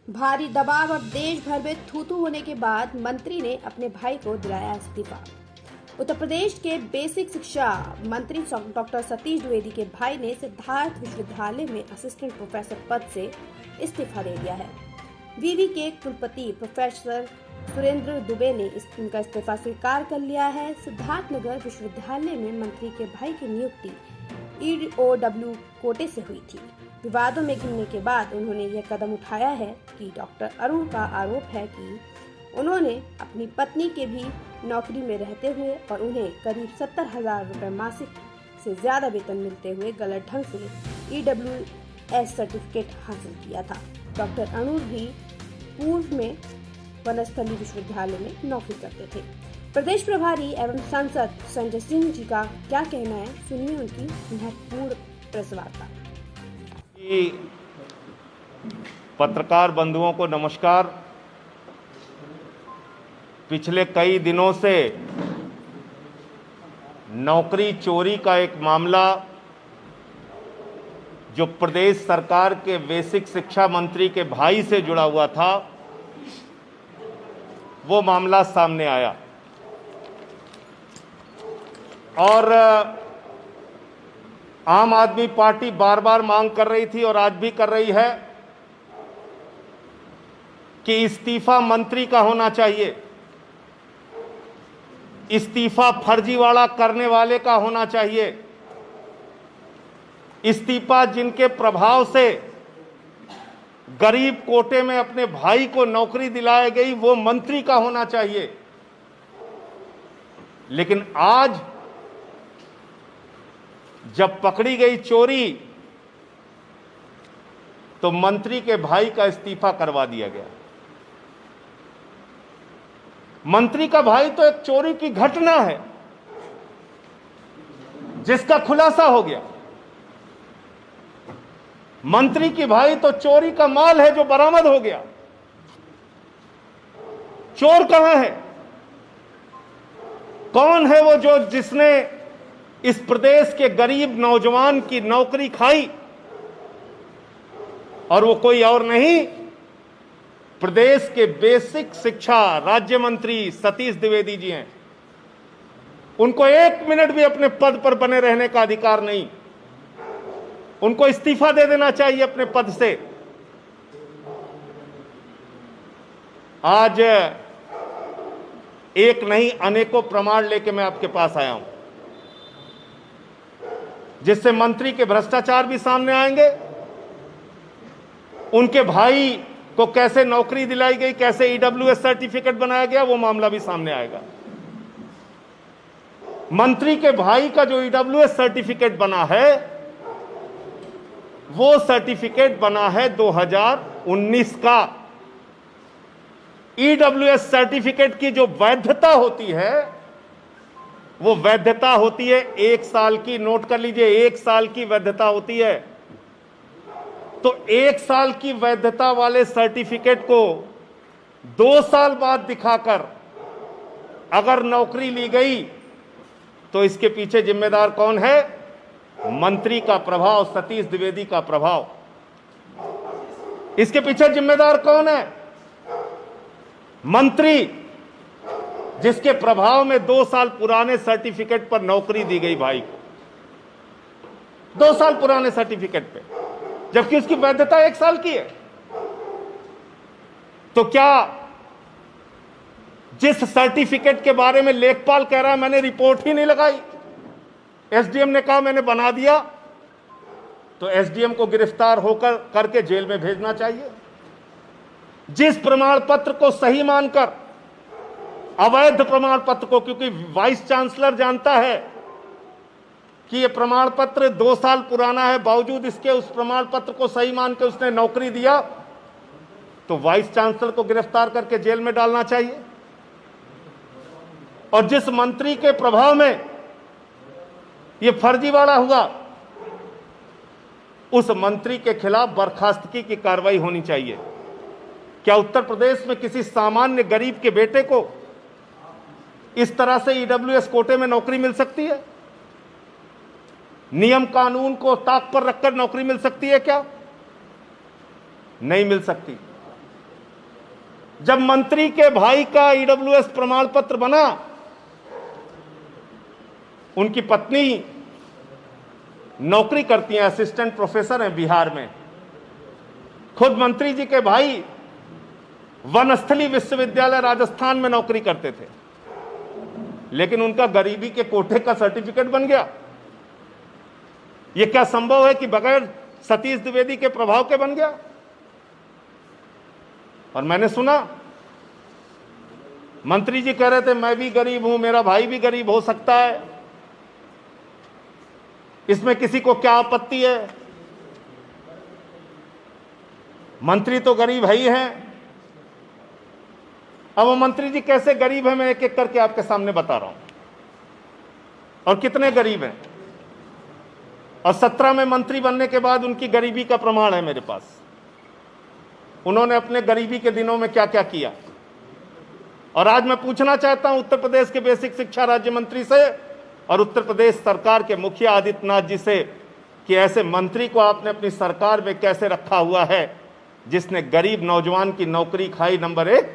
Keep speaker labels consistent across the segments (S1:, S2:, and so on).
S1: भारी दबाव और देश भर में थू-थू होने के बाद मंत्री ने अपने भाई को दिलाया इस्तीफा। उत्तर प्रदेश के बेसिक शिक्षा मंत्री डॉक्टर सतीश द्विवेदी के भाई ने सिद्धार्थ विश्वविद्यालय में असिस्टेंट प्रोफेसर पद से इस्तीफा दे दिया है। विवि के कुलपति प्रोफेसर सुरेंद्र दुबे ने उनका इस्तीफा स्वीकार कर लिया है। सिद्धार्थनगर विश्वविद्यालय में मंत्री के भाई की नियुक्ति EOW कोटे से हुई थी। विवादों में घिरने के बाद उन्होंने यह कदम उठाया है कि डॉक्टर अरुण का आरोप है कि उन्होंने अपनी पत्नी के भी नौकरी में रहते हुए और उन्हें करीब 70,000 रुपए मासिक से ज्यादा वेतन मिलते हुए गलत ढंग से EWS सर्टिफिकेट हासिल किया था। डॉक्टर अरुण भी पूर्व में वनस्थली विश्वविद्यालय में नौकरी करते थे। प्रदेश प्रभारी एवं सांसद संजय सिंह जी का क्या कहना है, सुनिए उनकी महत्वपूर्ण प्रेस वार्ता।
S2: पत्रकार बंधुओं को नमस्कार। पिछले कई दिनों से नौकरी चोरी का एक मामला जो प्रदेश सरकार के बेसिक शिक्षा मंत्री के भाई से जुड़ा हुआ था, वो मामला सामने आया और आम आदमी पार्टी बार बार मांग कर रही थी और आज भी कर रही है कि इस्तीफा मंत्री का होना चाहिए, इस्तीफा फर्जीवाड़ा करने वाले का होना चाहिए, इस्तीफा जिनके प्रभाव से गरीब कोटे में अपने भाई को नौकरी दिलाई गई वो मंत्री का होना चाहिए। लेकिन आज जब पकड़ी गई चोरी तो मंत्री के भाई का इस्तीफा करवा दिया गया। मंत्री का भाई तो एक चोरी की घटना है जिसका खुलासा हो गया। मंत्री की भाई तो चोरी का माल है जो बरामद हो गया। चोर कहां है? कौन है वो जो जिसने इस प्रदेश के गरीब नौजवान की नौकरी खाई? और वो कोई और नहीं, प्रदेश के बेसिक शिक्षा राज्य मंत्री सतीश द्विवेदी जी हैं। उनको एक मिनट भी अपने पद पर बने रहने का अधिकार नहीं। उनको इस्तीफा दे देना चाहिए अपने पद से। आज एक नहीं अनेकों प्रमाण लेके मैं आपके पास आया हूं जिससे मंत्री के भ्रष्टाचार भी सामने आएंगे, उनके भाई को कैसे नौकरी दिलाई गई, कैसे EWS सर्टिफिकेट बनाया गया, वो मामला भी सामने आएगा। मंत्री के भाई का जो EWS सर्टिफिकेट बना है वो सर्टिफिकेट बना है 2019 का। EWS सर्टिफिकेट की जो वैधता होती है वो वैधता होती है 1 साल की। नोट कर लीजिए, 1 साल की वैधता होती है। तो 1 साल की वैधता वाले सर्टिफिकेट को 2 साल बाद दिखाकर अगर नौकरी ली गई तो इसके पीछे जिम्मेदार कौन है? मंत्री का प्रभाव, सतीश द्विवेदी का प्रभाव। इसके पीछे जिम्मेदार कौन है? मंत्री जिसके प्रभाव में 2 साल पुराने सर्टिफिकेट पर नौकरी दी गई भाई को। 2 साल पुराने सर्टिफिकेट पे, जबकि उसकी वैधता 1 साल की है। तो क्या जिस सर्टिफिकेट के बारे में लेखपाल कह रहा है मैंने रिपोर्ट ही नहीं लगाई, SDM ने कहा मैंने बना दिया, तो SDM को गिरफ्तार होकर करके जेल में भेजना चाहिए। जिस प्रमाण पत्र को सही मानकर अवैध प्रमाण पत्र को, क्योंकि वाइस चांसलर जानता है कि यह प्रमाण पत्र 2 साल पुराना है, बावजूद इसके उस प्रमाण पत्र को सही मान के उसने नौकरी दिया, तो वाइस चांसलर को गिरफ्तार करके जेल में डालना चाहिए। और जिस मंत्री के प्रभाव में यह फर्जीवाड़ा हुआ, उस मंत्री के खिलाफ बर्खास्तगी की कार्रवाई होनी चाहिए। क्या उत्तर प्रदेश में किसी सामान्य गरीब के बेटे को इस तरह से EWS कोटे में नौकरी मिल सकती है? नियम कानून को ताक पर रखकर नौकरी मिल सकती है क्या? नहीं मिल सकती। जब मंत्री के भाई का ईडब्ल्यूएस प्रमाण पत्र बना, उनकी पत्नी नौकरी करती हैं, असिस्टेंट प्रोफेसर हैं बिहार में। खुद मंत्री जी के भाई वनस्थली विश्वविद्यालय राजस्थान में नौकरी करते थे, लेकिन उनका गरीबी के कोटे का सर्टिफिकेट बन गया। यह क्या संभव है कि बगैर सतीश द्विवेदी के प्रभाव के बन गया? और मैंने सुना मंत्री जी कह रहे थे मैं भी गरीब हूं, मेरा भाई भी गरीब हो सकता है, इसमें किसी को क्या आपत्ति है? मंत्री तो गरीब है ही हैं। अब वो मंत्री जी कैसे गरीब है मैं एक एक करके आपके सामने बता रहा हूं, और कितने गरीब हैं। और 17 में मंत्री बनने के बाद उनकी गरीबी का प्रमाण है मेरे पास। उन्होंने अपने गरीबी के दिनों में क्या क्या किया। और आज मैं पूछना चाहता हूं उत्तर प्रदेश के बेसिक शिक्षा राज्य मंत्री से और उत्तर प्रदेश सरकार के मुखिया आदित्यनाथ जी से कि ऐसे मंत्री को आपने अपनी सरकार में कैसे रखा हुआ है जिसने गरीब नौजवान की नौकरी खाई, नंबर 1,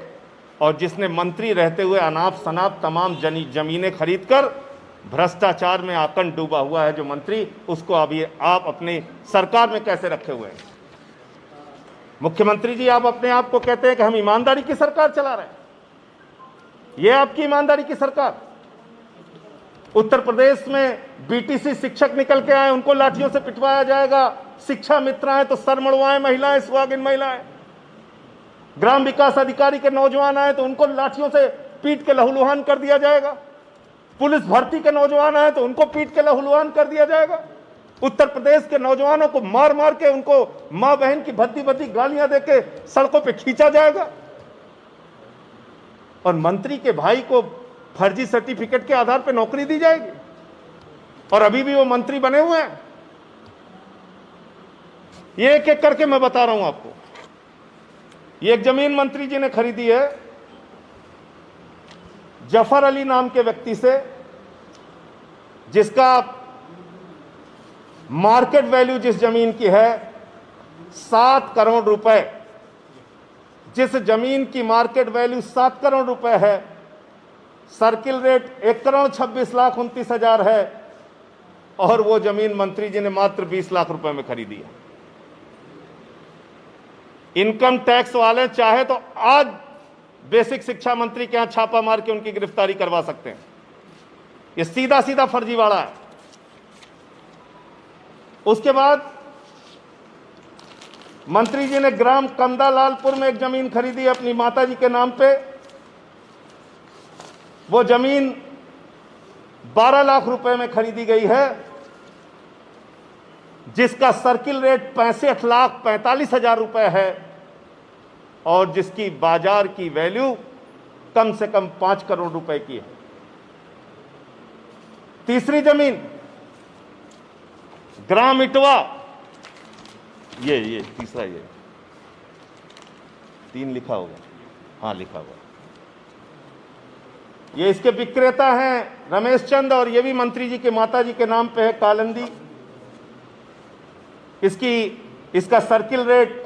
S2: और जिसने मंत्री रहते हुए अनाप शनाप तमाम जमीनें खरीदकर भ्रष्टाचार में आकंठ डूबा हुआ है जो मंत्री, उसको अभी आप अपनी सरकार में कैसे रखे हुए हैं? मुख्यमंत्री जी, आप अपने आप को कहते हैं कि हम ईमानदारी की सरकार चला रहे हैं। यह आपकी ईमानदारी की सरकार? उत्तर प्रदेश में बीटीसी शिक्षक निकल के आए, उनको लाठियों से पिटवाया जाएगा। शिक्षा मित्र आए तो सर मुड़वाएं महिलाएं, सुहागिन महिलाएं। ग्राम विकास अधिकारी के नौजवान आए तो उनको लाठियों से पीट के लहूलुहान कर दिया जाएगा। पुलिस भर्ती के नौजवान आए तो उनको पीट के लहूलुहान कर दिया जाएगा। उत्तर प्रदेश के नौजवानों को मार मार के उनको मां बहन की भद्दी भद्दी गालियां देके सड़कों पे खींचा जाएगा। और मंत्री के भाई को फर्जी सर्टिफिकेट के आधार पर नौकरी दी जाएगी, और अभी भी वो मंत्री बने हुए हैं। ये एक एक करके मैं बता रहा हूं आपको। ये एक जमीन मंत्री जी ने खरीदी है जफर अली नाम के व्यक्ति से, जिसका मार्केट वैल्यू जिस जमीन की है 7 करोड़ रुपए। जिस जमीन की मार्केट वैल्यू 7 करोड़ रुपए है, सर्किल रेट 1,26,29,000 है, और वो जमीन मंत्री जी ने मात्र 20 लाख रुपए में खरीदी है। इनकम टैक्स वाले चाहे तो आज बेसिक शिक्षा मंत्री के यहां छापा मार के उनकी गिरफ्तारी करवा सकते हैं। ये सीधा सीधा फर्जीवाड़ा है। उसके बाद मंत्री जी ने ग्राम कंदालालपुर में एक जमीन खरीदी अपनी माताजी के नाम पे। वो जमीन 12 लाख रुपए में खरीदी गई है, जिसका सर्किल रेट 65,45,000 रुपए है, और जिसकी बाजार की वैल्यू कम से कम 5 करोड़ रुपए की है। तीसरी जमीन ग्राम इटवा, ये तीसरा, ये 3 लिखा होगा, हाँ लिखा होगा। ये इसके विक्रेता हैं रमेश चंद, और ये भी मंत्री जी के माता जी के नाम पे है कालंदी। इसका सर्किल रेट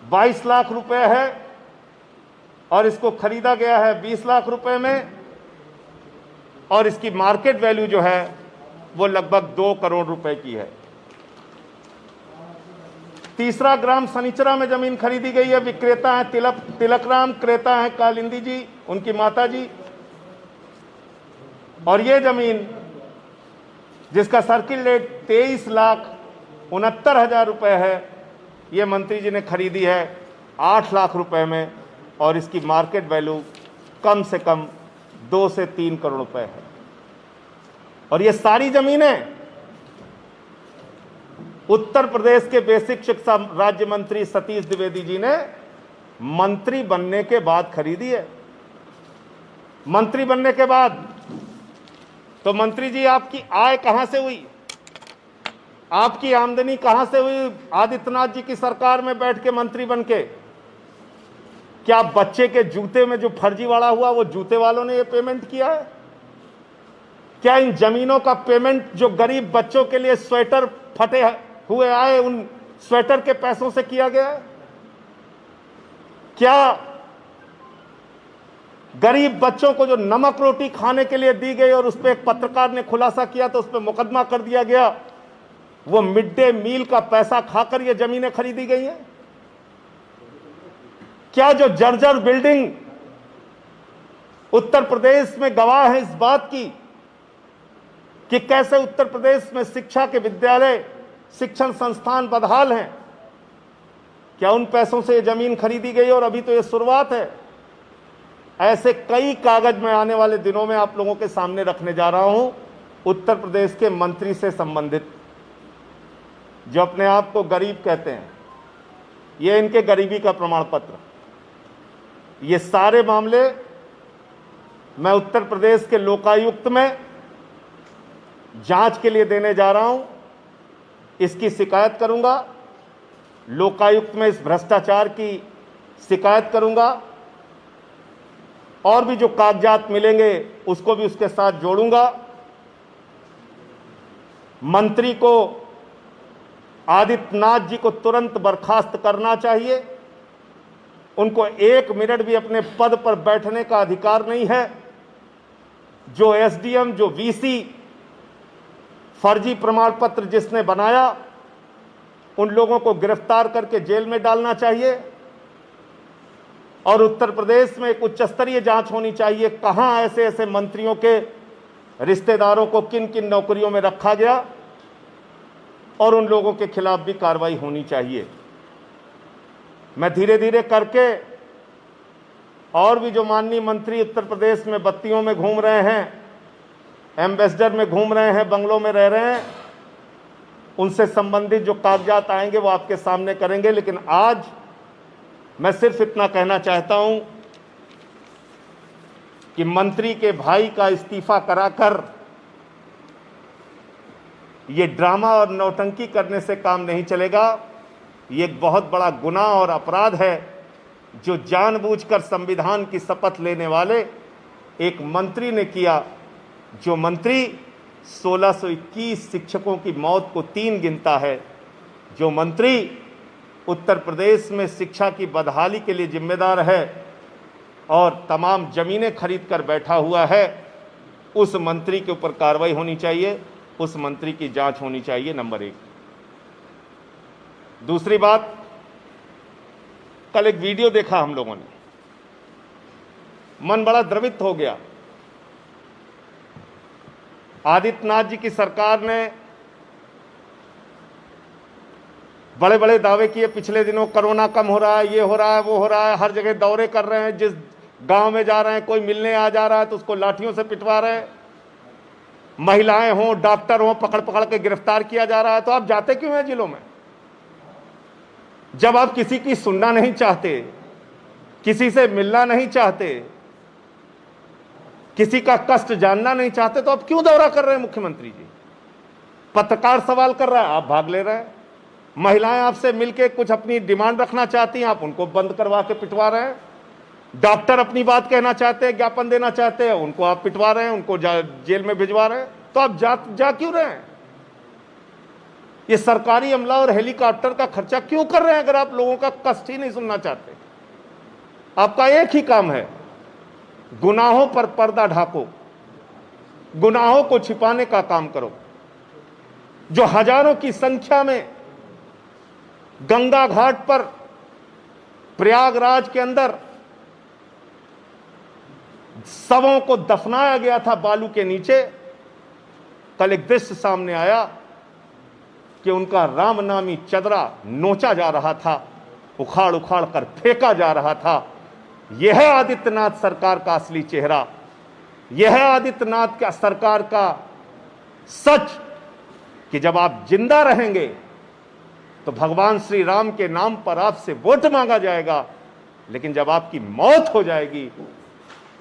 S2: 22 लाख रुपए है, और इसको खरीदा गया है 20 लाख रुपए में, और इसकी मार्केट वैल्यू जो है वो लगभग 2 करोड़ रुपए की है। तीसरा ग्राम सनीचरा में जमीन खरीदी गई है, विक्रेता हैं तिलकराम, क्रेता हैं कालिंदी जी, उनकी माता जी। और ये जमीन जिसका सर्किल रेट 23,69,000 रुपए है, ये मंत्री जी ने खरीदी है 8 लाख रुपए में, और इसकी मार्केट वैल्यू कम से कम 2 से 3 करोड़ रुपए है। और ये सारी जमीनें उत्तर प्रदेश के बेसिक शिक्षा राज्य मंत्री सतीश द्विवेदी जी ने मंत्री बनने के बाद खरीदी है। मंत्री बनने के बाद तो मंत्री जी आपकी आय कहां से हुई, आपकी आमदनी कहां से हुई? आदित्यनाथ जी की सरकार में बैठ के मंत्री बन के क्या बच्चे के जूते में जो फर्जीवाड़ा हुआ वो जूते वालों ने ये पेमेंट किया है? क्या इन जमीनों का पेमेंट जो गरीब बच्चों के लिए स्वेटर फटे हुए आए उन स्वेटर के पैसों से किया गया है? क्या गरीब बच्चों को जो नमक रोटी खाने के लिए दी गई और उस पर एक पत्रकार ने खुलासा किया तो उस पर मुकदमा कर दिया गया, वो मिड डे मील का पैसा खाकर ये जमीनें खरीदी गई हैं? क्या जो जर्जर बिल्डिंग उत्तर प्रदेश में गवाह है इस बात की कि कैसे उत्तर प्रदेश में शिक्षा के विद्यालय, शिक्षण संस्थान बदहाल हैं, क्या उन पैसों से ये जमीन खरीदी गई? और अभी तो ये शुरुआत है। ऐसे कई कागज मैं आने वाले दिनों में आप लोगों के सामने रखने जा रहा हूं, उत्तर प्रदेश के मंत्री से संबंधित, जो अपने आप को गरीब कहते हैं। ये इनके गरीबी का प्रमाण पत्र। ये सारे मामले मैं उत्तर प्रदेश के लोकायुक्त में जांच के लिए देने जा रहा हूं। इसकी शिकायत करूंगा, लोकायुक्त में इस भ्रष्टाचार की शिकायत करूंगा, और भी जो कागजात मिलेंगे उसको भी उसके साथ जोड़ूंगा। मंत्री को, आदित्यनाथ जी को तुरंत बर्खास्त करना चाहिए। उनको 1 मिनट भी अपने पद पर बैठने का अधिकार नहीं है। जो एसडीएम, जो वीसी, फर्जी प्रमाण पत्र जिसने बनाया, उन लोगों को गिरफ्तार करके जेल में डालना चाहिए। और उत्तर प्रदेश में एक उच्च स्तरीय जांच होनी चाहिए, कहां ऐसे ऐसे मंत्रियों के रिश्तेदारों को किन किन नौकरियों में रखा गया, और उन लोगों के खिलाफ भी कार्रवाई होनी चाहिए। मैं धीरे धीरे करके, और भी जो माननीय मंत्री उत्तर प्रदेश में बत्तियों में घूम रहे हैं, एम्बेसडर में घूम रहे हैं, बंगलों में रह रहे हैं, उनसे संबंधित जो कागजात आएंगे वो आपके सामने करेंगे। लेकिन आज मैं सिर्फ इतना कहना चाहता हूं कि मंत्री के भाई का इस्तीफा कराकर ये ड्रामा और नौटंकी करने से काम नहीं चलेगा। ये एक बहुत बड़ा गुनाह और अपराध है जो जानबूझकर संविधान की शपथ लेने वाले एक मंत्री ने किया। जो मंत्री 1621 शिक्षकों की मौत को 3 गिनता है, जो मंत्री उत्तर प्रदेश में शिक्षा की बदहाली के लिए जिम्मेदार है और तमाम जमीनें खरीद कर बैठा हुआ है, उस मंत्री के ऊपर कार्रवाई होनी चाहिए, उस मंत्री की जांच होनी चाहिए, नंबर 1। दूसरी बात, कल एक वीडियो देखा हम लोगों ने, मन बड़ा द्रवित हो गया। आदित्यनाथ जी की सरकार ने बड़े बड़े दावे किए पिछले दिनों, कोरोना कम हो रहा है, ये हो रहा है, वो हो रहा है, हर जगह दौरे कर रहे हैं, जिस गांव में जा रहे हैं कोई मिलने आ जा रहा है तो उसको लाठियों से पिटवा रहे हैं, महिलाएं हों, डॉक्टर हों, पकड़ पकड़ के गिरफ्तार किया जा रहा है। तो आप जाते क्यों हैं जिलों में? जब आप किसी की सुनना नहीं चाहते, किसी से मिलना नहीं चाहते, किसी का कष्ट जानना नहीं चाहते, तो आप क्यों दौरा कर रहे हैं मुख्यमंत्री जी? पत्रकार सवाल कर रहा है, आप भाग ले रहे हैं। महिलाएं आपसे मिलके कुछ अपनी डिमांड रखना चाहती हैं, आप उनको बंद करवा के पिटवा रहे हैं। डॉक्टर अपनी बात कहना चाहते हैं, ज्ञापन देना चाहते हैं, उनको आप पिटवा रहे हैं, उनको जेल में भिजवा रहे हैं। तो आप जा क्यों रहे हैं? ये सरकारी अमला और हेलीकॉप्टर का खर्चा क्यों कर रहे हैं अगर आप लोगों का कष्ट ही नहीं सुनना चाहते? आपका एक ही काम है, गुनाहों पर पर्दा ढाको, गुनाहों को छिपाने का काम करो। जो हजारों की संख्या में गंगा घाट पर, प्रयागराज के अंदर शवों को दफनाया गया था बालू के नीचे, कल एक दृश्य सामने आया कि उनका रामनामी चदरा नोचा जा रहा था, उखाड़ उखाड़ कर फेंका जा रहा था। यह है आदित्यनाथ सरकार का असली चेहरा, यह है आदित्यनाथ का सरकार का सच, कि जब आप जिंदा रहेंगे तो भगवान श्री राम के नाम पर आपसे वोट मांगा जाएगा, लेकिन जब आपकी मौत हो जाएगी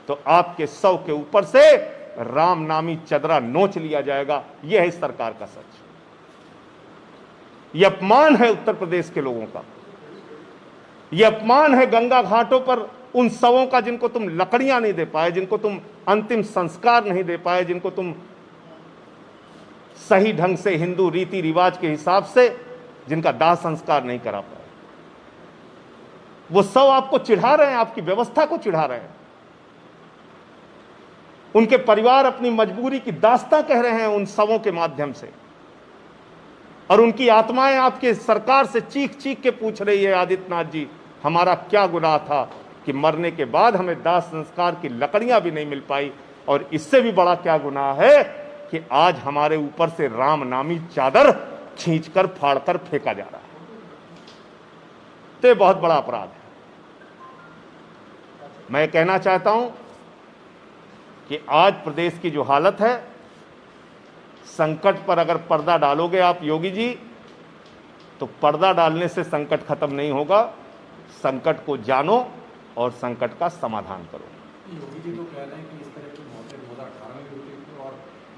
S2: तो आपके शव के ऊपर से राम नामी चदरा नोच लिया जाएगा। यह है इस सरकार का सच। यह अपमान है उत्तर प्रदेश के लोगों का, यह अपमान है गंगा घाटों पर उन शवों का जिनको तुम लकड़ियां नहीं दे पाए, जिनको तुम अंतिम संस्कार नहीं दे पाए, जिनको तुम सही ढंग से हिंदू रीति रिवाज के हिसाब से जिनका दाह संस्कार नहीं करा पाए। वो शव आपको चिढ़ा रहे हैं, आपकी व्यवस्था को चिढ़ा रहे हैं। उनके परिवार अपनी मजबूरी की दास्तां कह रहे हैं उन शवों के माध्यम से, और उनकी आत्माएं आपके सरकार से चीख चीख के पूछ रही है, आदित्यनाथ जी हमारा क्या गुनाह था कि मरने के बाद हमें दाह संस्कार की लकड़ियां भी नहीं मिल पाई, और इससे भी बड़ा क्या गुनाह है कि आज हमारे ऊपर से राम नामी चादर खींचकर फाड़कर फेंका जा रहा है। तो ये बहुत बड़ा अपराध है। मैं कहना चाहता हूं कि आज प्रदेश की जो हालत है, संकट पर अगर पर्दा डालोगे आप योगी जी, तो पर्दा डालने से संकट खत्म नहीं होगा। संकट को जानो और संकट का समाधान करो।
S3: योगी जी तो कह रहे हैं कि इस तरह की मौतें 2018 में भी हुई थी और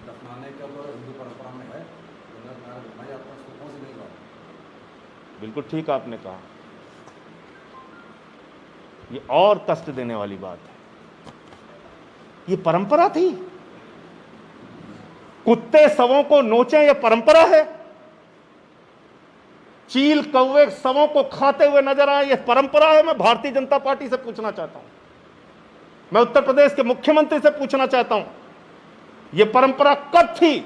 S3: दफनाने का तो हिंदू परंपरा में है, कौन सी नहीं बात।
S2: बिल्कुल ठीक आपने कहा, ये और कष्ट देने वाली बात है। ये परंपरा थी, कुत्ते शवों को नोचे, ये परंपरा है। चील कौवे शवों को खाते हुए नजर आए, ये परंपरा है। मैं भारतीय जनता पार्टी से पूछना चाहता हूं, मैं उत्तर प्रदेश के मुख्यमंत्री से पूछना चाहता हूं, यह परंपरा कब थी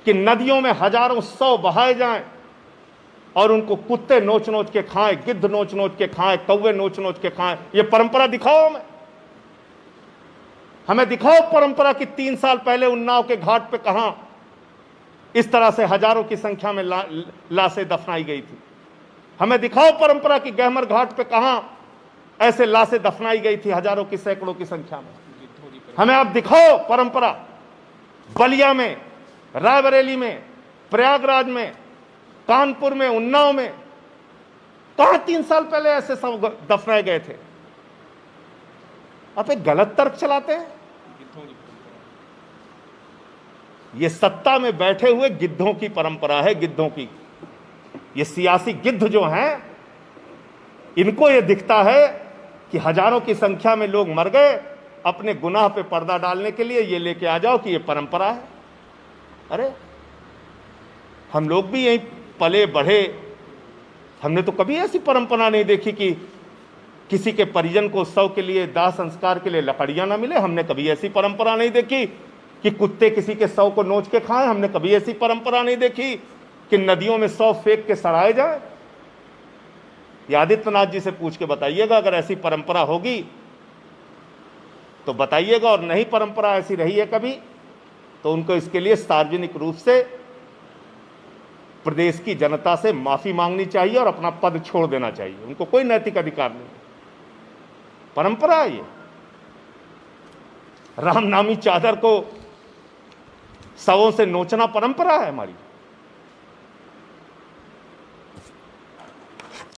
S2: कि नदियों में हजारों शव बहाए जाएं और उनको कुत्ते नोच नोच के खाएं, गिद्ध नोच नोच के खाएं, कौवे नोच नोच के खाएं? यह परंपरा दिखाओ हमें दिखाओ परंपरा कि 3 साल पहले उन्नाव के घाट पे कहां इस तरह से हजारों की संख्या में लाशें दफनाई गई थी। हमें दिखाओ परंपरा कि गहमर घाट पे कहां ऐसे लाशें दफनाई गई थी हजारों की, सैकड़ों की संख्या में। हमें आप दिखाओ परंपरा, बलिया में, रायबरेली में, प्रयागराज में, कानपुर में, उन्नाव में, कहां 3 साल पहले ऐसे सब दफनाए गए थे? आप एक गलत तर्क चलाते हैं। ये सत्ता में बैठे हुए गिद्धों की परंपरा है, गिद्धों की। ये सियासी गिद्ध जो हैं, इनको ये दिखता है कि हजारों की संख्या में लोग मर गए, अपने गुनाह पे पर्दा डालने के लिए ये लेके आ जाओ कि ये परंपरा है। अरे हम लोग भी यहीं पले बढ़े, हमने तो कभी ऐसी परंपरा नहीं देखी कि किसी के परिजन को शव के लिए, दाह संस्कार के लिए लकड़ियां ना मिले। हमने कभी ऐसी परंपरा नहीं देखी कि कुत्ते किसी के शव को नोच के खाएं। हमने कभी ऐसी परंपरा नहीं देखी कि नदियों में शव फेंक के सड़ाए जाए। ये आदित्यनाथ जी से पूछ के बताइएगा, अगर ऐसी परंपरा होगी तो बताइएगा, और नहीं परंपरा ऐसी रही है कभी तो उनको इसके लिए सार्वजनिक रूप से प्रदेश की जनता से माफी मांगनी चाहिए और अपना पद छोड़ देना चाहिए। उनको कोई नैतिक अधिकार नहीं। परंपरा है ये, राम नामी चादर को शवों से नोचना परंपरा है हमारी।